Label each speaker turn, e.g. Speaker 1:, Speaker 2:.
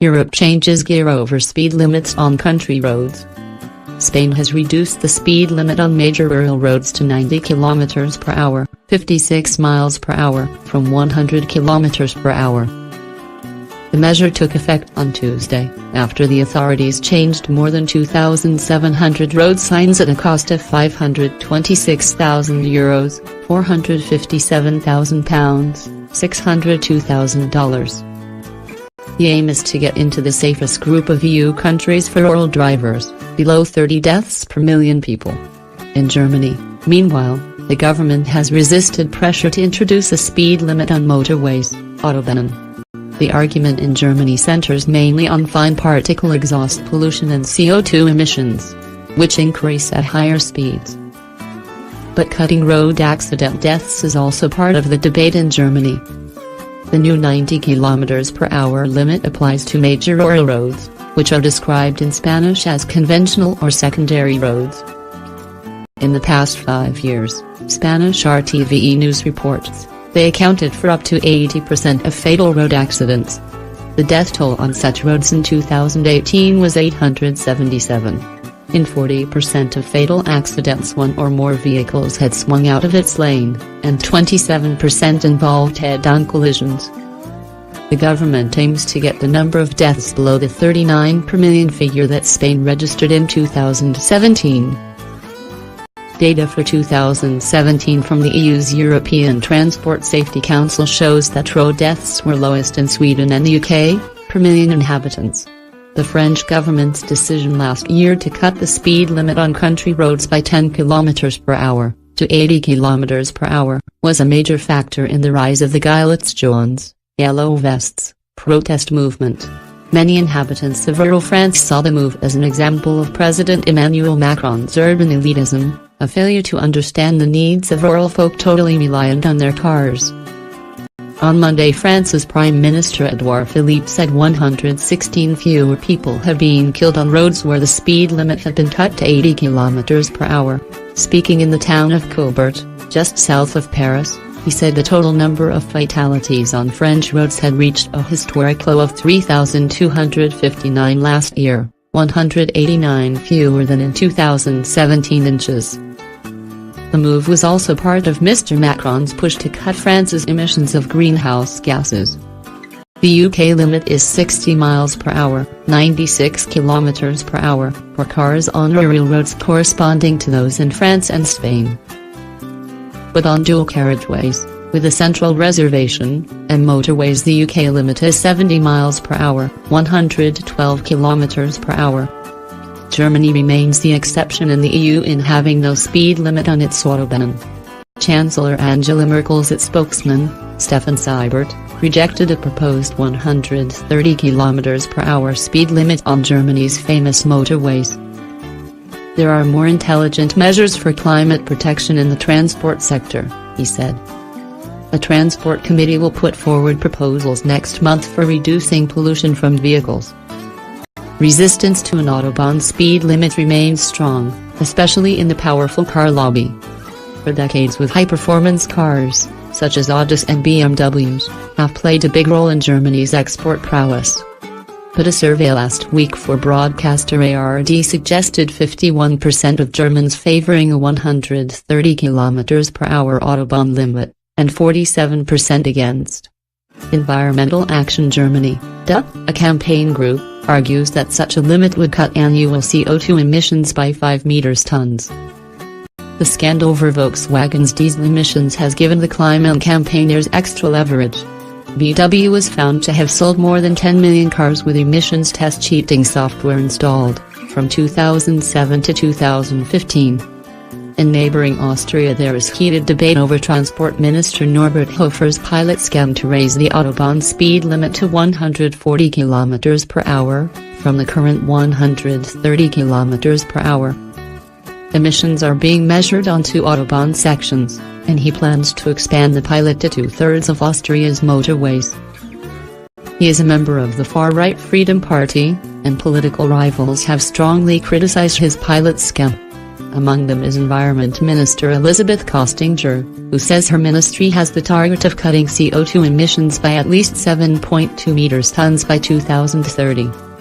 Speaker 1: Europe changes gear over speed limits on country roads. Spain has reduced the speed limit on major rural roads to 90 km per hour, 56 miles per hour, from 100 km per hour. The measure took effect on Tuesday, after the authorities changed more than 2,700 road signs at a cost of €526,000, £457,000, $602,000. The aim is to get into the safest group of EU countries for rural drivers, below 30 deaths per million people. In Germany, meanwhile, the government has resisted pressure to introduce a speed limit on motorways, Autobahnen. The argument in Germany centers mainly on fine particle exhaust pollution and CO2 emissions, which increase at higher speeds. But cutting road accident deaths is also part of the debate in Germany. The new 90 km per hour limit applies to major rural roads, which are described in Spanish as conventional or secondary roads. In the past 5 years, Spanish RTVE News reports, they accounted for up to 80% of fatal road accidents. The death toll on such roads in 2018 was 877. In 40% of fatal accidents, one or more vehicles had swung out of its lane, and 27% involved head-on collisions. The government aims to get the number of deaths below the 39 per million figure that Spain registered in 2017. Data for 2017 from the EU's European Transport Safety Council shows that road deaths were lowest in Sweden and the UK, per million inhabitants. The French government's decision last year to cut the speed limit on country roads by 10 km per hour, to 80 km per hour, was a major factor in the rise of the Gilets jaunes, yellow vests, protest movement. Many inhabitants of rural France saw the move as an example of President Emmanuel Macron's urban elitism, a failure to understand the needs of rural folk totally reliant on their cars. On Monday, France's Prime Minister Edouard Philippe said 116 fewer people have been killed on roads where the speed limit had been cut to 80 km per hour. Speaking in the town of Colbert, just south of Paris, he said the total number of fatalities on French roads had reached a historic low of 3,259 last year, 189 fewer than in 2017 inches. The move was also part of Mr. Macron's push to cut France's emissions of greenhouse gases. The UK limit is 60 miles per hour, 96 kilometers per hour, for cars on rural roads corresponding to those in France and Spain. But on dual carriageways, with a central reservation, and motorways, the UK limit is 70 miles per hour, 112 kilometers per hour. Germany remains the exception in the EU in having no speed limit on its Autobahn. Chancellor Angela Merkel's spokesman, Stefan Seibert, rejected a proposed 130 km per hour speed limit on Germany's famous motorways. There are more intelligent measures for climate protection in the transport sector, he said. A transport committee will put forward proposals next month for reducing pollution from vehicles. Resistance to an Autobahn speed limit remains strong, especially in the powerful car lobby. For decades, with high-performance cars, such as Audis and BMWs, have played a big role in Germany's export prowess. But a survey last week for broadcaster ARD suggested 51% of Germans favoring a 130 km per hour Autobahn limit, and 47% against. Environmental Action Germany, a campaign group, argues that such a limit would cut annual CO2 emissions by 5 tons. The scandal over Volkswagen's diesel emissions has given the climate campaigners extra leverage. VW was found to have sold more than 10 million cars with emissions test cheating software installed, from 2007 to 2015. In neighboring Austria, there is heated debate over Transport Minister Norbert Hofer's pilot scam to raise the Autobahn speed limit to 140 km per hour, from the current 130 km per hour. Emissions are being measured on 2 Autobahn sections, and he plans to expand the pilot to 2/3 of Austria's motorways. He is a member of the far-right Freedom Party, and political rivals have strongly criticized his pilot scam. Among them is Environment Minister Elizabeth Costinger, who says her ministry has the target of cutting CO2 emissions by at least 7.2 metric tons by 2030.